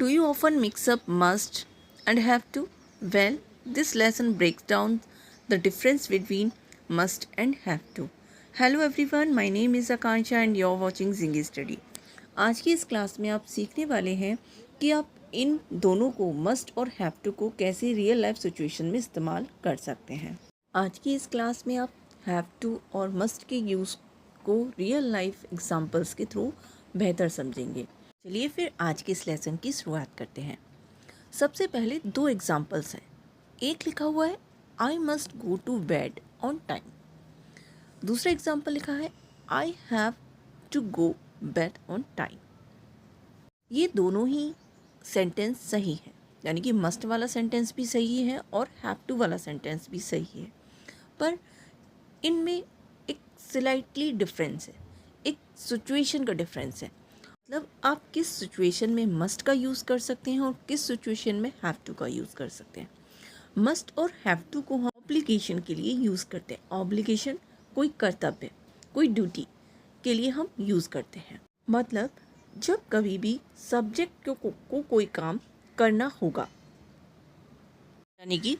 Do you often mix up must and have to? Well, this lesson breaks down the difference between must and have to. Hello everyone, my name is Akansha and you're watching Zingy Study. आज की इस class में आप सीखने वाले हैं कि आप इन दोनों को मस्ट और हैव टू को कैसे रियल लाइफ सिचुएशन में इस्तेमाल कर सकते हैं। आज की इस क्लास में आप हैव टू और मस्ट के यूज़ को रियल लाइफ एग्जांपल्स के थ्रू बेहतर समझेंगे। चलिए फिर आज के इस लेसन की शुरुआत करते हैं। सबसे पहले दो एग्जांपल्स हैं। एक लिखा हुआ है I must go to bed on time. दूसरा एग्जांपल लिखा है I have to go bed on time. ये दोनों ही सेंटेंस सही है, यानी कि मस्ट वाला सेंटेंस भी सही है और हैव टू वाला सेंटेंस भी सही है, पर इनमें एक स्लाइटली डिफरेंस है, एक सिचुएशन का डिफरेंस है। मतलब आप किस सिचुएशन में मस्ट का यूज़ कर सकते हैं और किस सिचुएशन में हैव टू का यूज़ कर सकते हैं। मस्ट और हैव टू को हम ऑब्लिगेशन के लिए यूज़ करते हैं। ऑब्लिगेशन कोई कर्तव्य, कोई ड्यूटी के लिए हम यूज़ करते हैं। मतलब जब कभी भी सब्जेक्ट को कोई काम करना होगा, यानी कि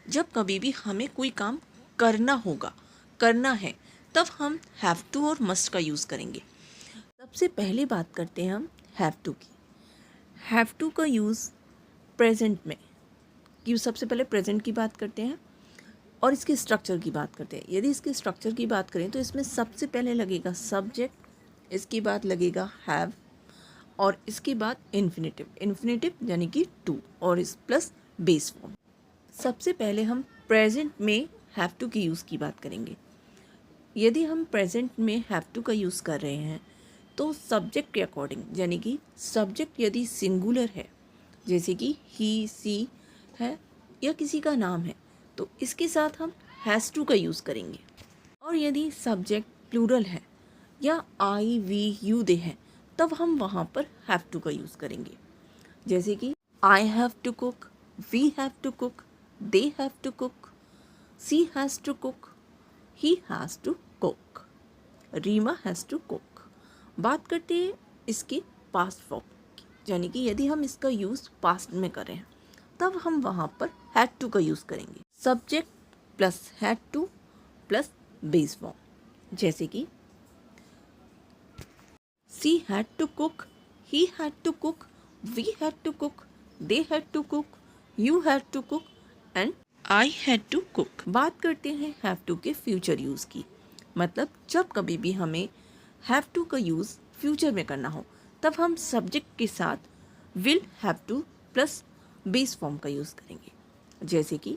जब कभी भी हमें कोई काम करना होगा, करना है, तब हम हैव टू और मस्ट का यूज़ करेंगे। सबसे पहले बात करते हैं हम हैव टू की। हैव टू का यूज़ प्रेजेंट में, कि सबसे पहले प्रेजेंट की बात करते हैं और इसके स्ट्रक्चर की बात करते हैं। यदि इसके स्ट्रक्चर की बात करें तो इसमें सबसे पहले लगेगा सब्जेक्ट, इसके बाद लगेगा हैव और इसके बाद इन्फिनेटिव। इन्फिनेटिव यानी कि टू और इस प्लस बेस फॉर्म। सबसे पहले हम प्रेजेंट में हैव टू के यूज़ की बात करेंगे। यदि हम प्रेजेंट में हैव टू का यूज़ कर रहे हैं तो सब्जेक्ट के अकॉर्डिंग, यानी कि सब्जेक्ट यदि सिंगुलर है, जैसे कि ही सी है या किसी का नाम है, तो इसके साथ हम हैज़ टू का यूज़ करेंगे। और यदि सब्जेक्ट प्लूरल है या आई वी यू दे है, तब हम वहाँ पर हैव टू का यूज़ करेंगे। जैसे कि I have to cook, we have to cook, they have to cook, she has to cook, he has to cook, Reema has to cook. बात करते हैं इसके पास्ट फॉर्म की, यानी कि यदि हम इसका यूज़ पास्ट में करें तब हम वहाँ पर हैड टू का यूज़ करेंगे। Subject plus had to plus base form, जैसे कि she had to cook, he had to cook, we had to cook, they had to cook, you had to cook and I had to cook. बात करते हैं have to के future use की। मतलब जब कभी भी हमें हैव टू का यूज़ फ्यूचर में करना हो, तब हम सब्जेक्ट के साथ will have to plus base form का यूज़ करेंगे। जैसे कि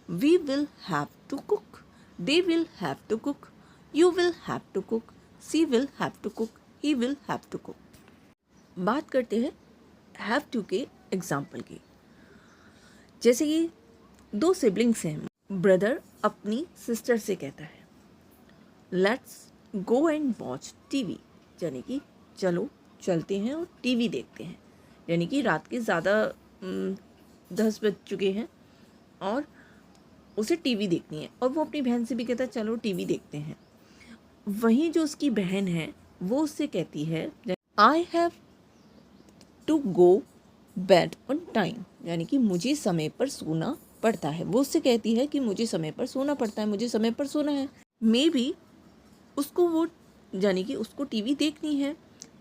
we will have to cook, they will have to cook, you will have to cook, she will have to cook, he will have to cook. बात करते हैं have to के example की। जैसे कि दो सिबलिंग्स हैं, ब्रदर अपनी सिस्टर से कहता है let's go and watch TV, यानी कि चलो चलते हैं और टीवी देखते हैं। यानी कि रात के ज़्यादा 10 बज चुके हैं और उसे टीवी देखनी है, और वो अपनी बहन से भी कहता है चलो टीवी देखते हैं। वहीं जो उसकी बहन है वो उससे कहती है I have to go bed on time, यानी कि मुझे समय पर सोना पड़ता है। वो उससे कहती है कि मुझे समय पर सोना पड़ता है, मुझे समय पर सोना है। मे बी उसको वो, यानी कि उसको टीवी देखनी है,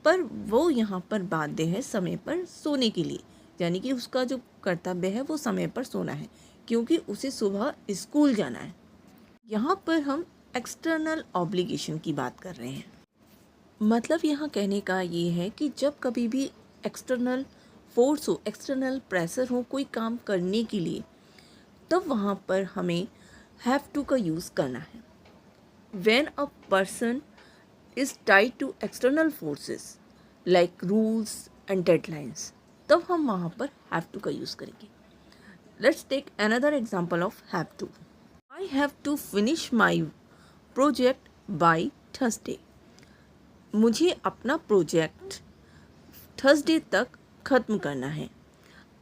पर वो यहाँ पर बाध्य है समय पर सोने के लिए, यानी कि उसका जो कर्तव्य है वो समय पर सोना है, क्योंकि उसे सुबह स्कूल जाना है। यहाँ पर हम एक्सटर्नल ऑब्लिगेशन की बात कर रहे हैं। मतलब यहाँ कहने का ये है कि जब कभी भी एक्सटर्नल फोर्स हो, एक्सटर्नल प्रेशर हो कोई काम करने के लिए, तब वहाँ पर हमें हैव टू का यूज़ करना है। When a person is tied to external forces like rules and deadlines, तब हम वहाँ पर have to का यूज़ करेंगे। Let's take another example of have to. I have to finish my project by Thursday. मुझे अपना प्रोजेक्ट थर्सडे तक ख़त्म करना है।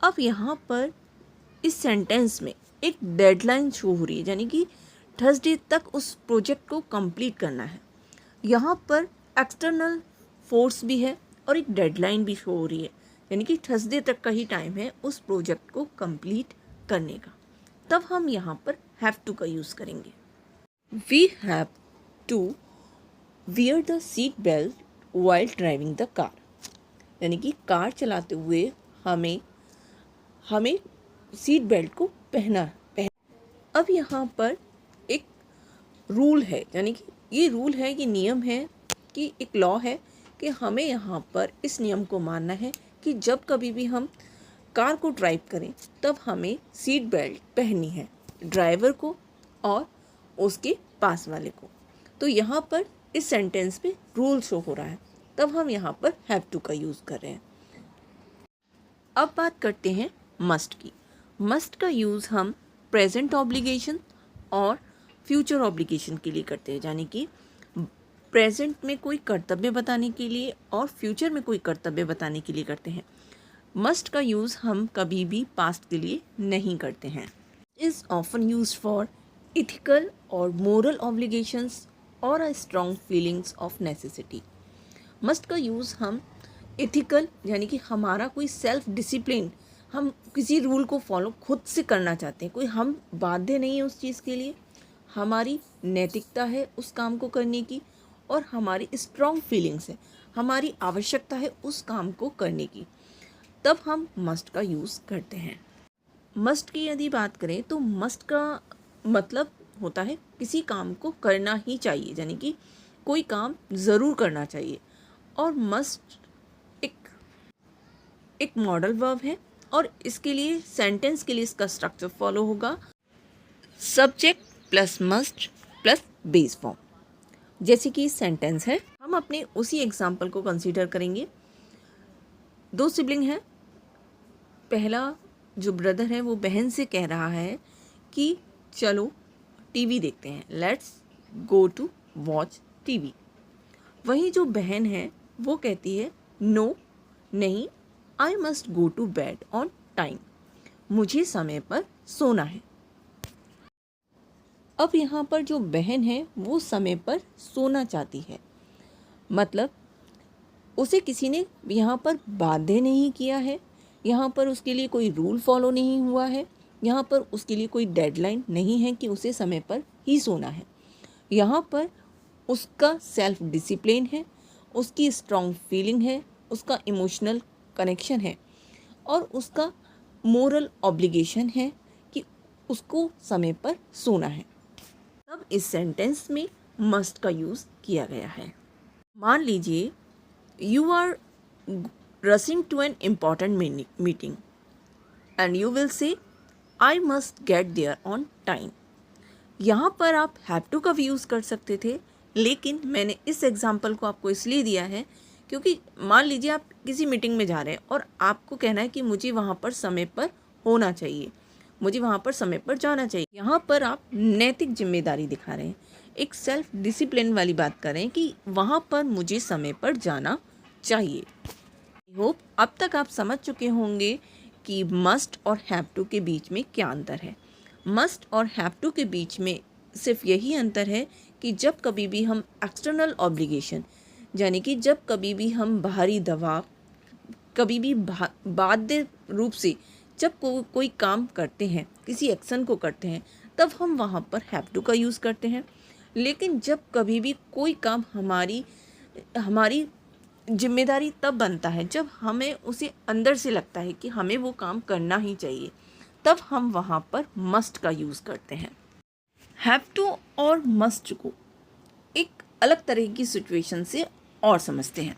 अब यहाँ पर इस सेंटेंस में एक डेडलाइन शो हो रही है, यानी कि थर्सडे तक उस प्रोजेक्ट को कंप्लीट करना है। यहाँ पर एक्सटर्नल फोर्स भी है और एक डेडलाइन भी शो हो रही है, यानी कि थर्सडे तक का ही टाइम है उस प्रोजेक्ट को कंप्लीट करने का, तब हम यहाँ पर हैव टू का यूज़ करेंगे। We have to wear the seat belt while driving the car, यानी कि कार चलाते हुए हमें सीट बेल्ट को पहना। अब यहाँ पर एक रूल है, यानी कि ये रूल है, ये नियम है, कि एक लॉ है कि हमें यहाँ पर इस नियम को मानना है कि जब कभी भी हम कार को ड्राइव करें तब हमें सीट बेल्ट पहननी है, ड्राइवर को और उसके पास वाले को। तो यहाँ पर इस सेंटेंस में रूल शो हो रहा है, तब हम यहाँ पर हैव टू का यूज़ कर रहे हैं। अब बात करते हैं मस्ट की। मस्ट का यूज़ हम प्रेजेंट ऑब्लिगेशन और फ्यूचर ऑब्लिगेशन के लिए करते हैं, यानी कि प्रेजेंट में कोई कर्तव्य बताने के लिए और फ्यूचर में कोई कर्तव्य बताने के लिए करते हैं। मस्ट का यूज़ हम कभी भी पास्ट के लिए नहीं करते हैं। Is often used for ethical और मोरल ऑब्लिगेशंस और a strong feelings of necessity. Must का यूज़ हम इथिकल, यानी कि हमारा कोई सेल्फ डिसिप्लिन, हम किसी रूल को फॉलो खुद से करना चाहते हैं, कोई हम बाध्य नहीं है उस चीज़ के लिए, हमारी नैतिकता है उस काम को करने की, और हमारी स्ट्रॉन्ग फीलिंग्स है, हमारी आवश्यकता है उस काम को करने की, तब हम मस्ट का यूज़ करते हैं। मस्ट की यदि बात करें तो मस्ट का मतलब होता है किसी काम को करना ही चाहिए, यानी कि कोई काम ज़रूर करना चाहिए। और मस्ट एक मॉडल वर्ब है और इसके लिए सेंटेंस के लिए इसका स्ट्रक्चर फॉलो होगा subject plus must plus base form. जैसे कि सेंटेंस है, हम अपने उसी एग्जाम्पल को कंसीडर करेंगे। दो सिबलिंग हैं, पहला जो ब्रदर है वो बहन से कह रहा है कि चलो टीवी देखते हैं, let's go to watch TV. वहीं जो बहन है वो कहती है नो, नहीं, I must go to bed on time, मुझे समय पर सोना है। अब यहाँ पर जो बहन है वो समय पर सोना चाहती है, मतलब उसे किसी ने यहाँ पर बाध्य नहीं किया है, यहाँ पर उसके लिए कोई रूल फॉलो नहीं हुआ है, यहाँ पर उसके लिए कोई डेडलाइन नहीं है कि उसे समय पर ही सोना है। यहाँ पर उसका सेल्फ डिसिप्लिन है, उसकी स्ट्रॉन्ग फीलिंग है, उसका इमोशनल कनेक्शन है और उसका मोरल ऑब्लिगेशन है कि उसको समय पर सोना है। तब इस सेंटेंस में मस्ट का यूज़ किया गया है। मान लीजिए you are rushing to an important meeting and you will say I must get there on time. यहाँ पर आप हैव टू का भी यूज़ कर सकते थे, लेकिन मैंने इस एग्जाम्पल को आपको इसलिए दिया है क्योंकि मान लीजिए आप किसी मीटिंग में जा रहे हैं और आपको कहना है कि मुझे वहाँ पर समय पर होना चाहिए, मुझे वहाँ पर समय पर जाना चाहिए। यहाँ पर आप नैतिक जिम्मेदारी दिखा रहे हैं, एक सेल्फ डिसिप्लिन वाली बात कर रहे हैं कि वहाँ पर मुझे समय पर जाना चाहिए। आई होप अब तक आप समझ चुके होंगे कि मस्ट और हैव टू के बीच में क्या अंतर है। मस्ट और हैव टू के बीच में सिर्फ यही अंतर है कि जब कभी भी हम एक्सटर्नल ऑब्लिगेशन, यानी कि जब कभी भी हम बाहरी दबाव, कभी भी बाध्य रूप से जब कोई काम करते हैं, किसी एक्शन को करते हैं, तब हम वहाँ पर हैव टू का यूज़ करते हैं। लेकिन जब कभी भी कोई काम हमारी जिम्मेदारी तब बनता है जब हमें उसे अंदर से लगता है कि हमें वो काम करना ही चाहिए, तब हम वहाँ पर मस्ट का यूज़ करते हैं। हैव टू और मस्ट को एक अलग तरह की सिचुएशन से और समझते हैं।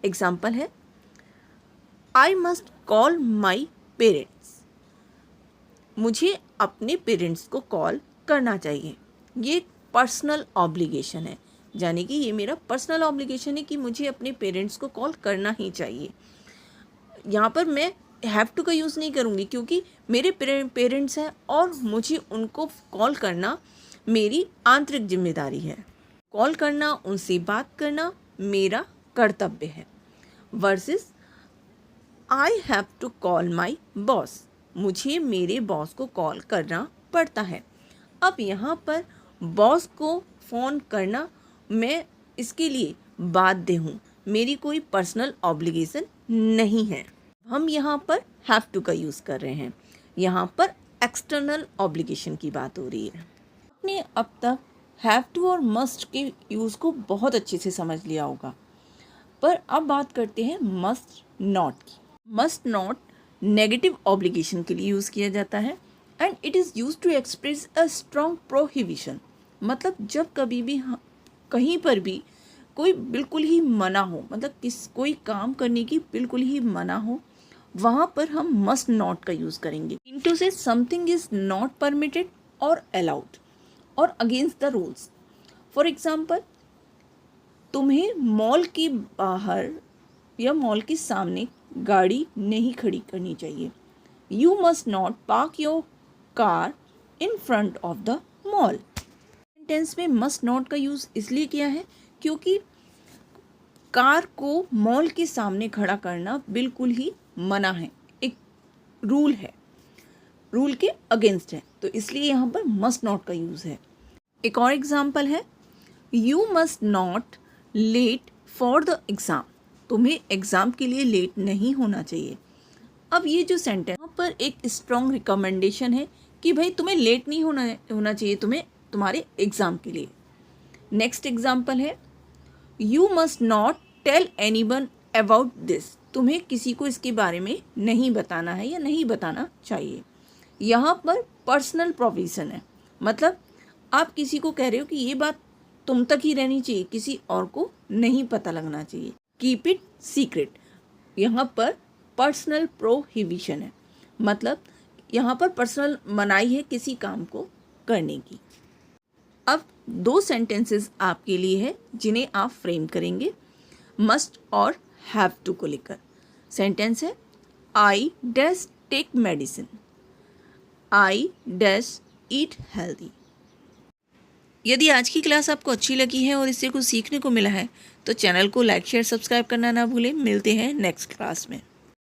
एग्जाम्पल है I must call my parents, मुझे अपने पेरेंट्स को कॉल करना चाहिए। ये पर्सनल ऑब्लिगेशन है, यानी कि ये मेरा पर्सनल ऑब्लिगेशन है कि मुझे अपने पेरेंट्स को कॉल करना ही चाहिए। यहाँ पर मैं हैव टू का यूज़ नहीं करूँगी क्योंकि मेरे पेरेंट्स हैं और मुझे उनको कॉल करना मेरी आंतरिक जिम्मेदारी है। कॉल करना, उनसे बात करना मेरा कर्तव्य है। Versus I have to call my boss, मुझे मेरे बॉस को कॉल करना पड़ता है। अब यहाँ पर बॉस को फ़ोन करना मैं इसके लिए बाध्य हूँ, मेरी कोई पर्सनल ऑब्लिगेशन नहीं है। हम यहाँ पर हैव टू का यूज़ कर रहे हैं, यहाँ पर एक्सटर्नल ऑब्लिगेशन की बात हो रही है। आपने अब तक हैव टू और मस्ट के यूज़ को बहुत अच्छे से समझ लिया होगा, पर अब बात करते हैं मस्ट नॉट की। मस्ट नॉट नेगेटिव ऑब्लिगेशन के लिए यूज़ किया जाता है and it is use to express a strong prohibition. मतलब जब कभी भी कहीं पर भी कोई बिल्कुल ही मना हो, मतलब कोई काम करने की बिल्कुल ही मना हो, वहाँ पर हम मस्ट नॉट का यूज़ करेंगे। इनटू से समथिंग इज़ नॉट परमिटेड और अलाउड और against the rules. For example, तुम्हें मॉल के बाहर या मॉल के सामने गाड़ी नहीं खड़ी करनी चाहिए। You must not park your car in front of the mall. Sentence में मस्ट नॉट का यूज़ इसलिए किया है क्योंकि कार को मॉल के सामने खड़ा करना बिल्कुल ही मना है, एक रूल है, रूल के अगेंस्ट है, तो इसलिए यहाँ पर मस्ट नॉट का यूज़ है। एक और एग्जाम्पल है, you must not let for the exam. तुम्हें एग्ज़ाम के लिए लेट नहीं होना चाहिए। अब ये जो सेंटेंस यहाँ पर एक स्ट्रॉन्ग रिकमेंडेशन है कि भाई तुम्हें लेट नहीं होना चाहिए तुम्हारे एग्ज़ाम के लिए। नेक्स्ट एग्जाम्पल है, you must not tell anyone about this. तुम्हें किसी को इसके बारे में नहीं बताना है या नहीं बताना चाहिए। यहाँ पर पर्सनल प्रोविज़न है, मतलब आप किसी को कह रहे हो कि ये बात तुम तक ही रहनी चाहिए, किसी और को नहीं पता लगना चाहिए। कीप इट सीक्रेट, यहाँ पर पर्सनल प्रोहिबिशन है, मतलब यहाँ पर पर्सनल मनाही है किसी काम को करने की। अब दो सेंटेंसेस आपके लिए है जिन्हें आप फ्रेम करेंगे मस्ट और हैव टू को लेकर। सेंटेंस है, I dash take medicine, I dash eat healthy. यदि आज की क्लास आपको अच्छी लगी है और इससे कुछ सीखने को मिला है तो चैनल को लाइक शेयर सब्सक्राइब करना ना भूलें। मिलते हैं नेक्स्ट क्लास में।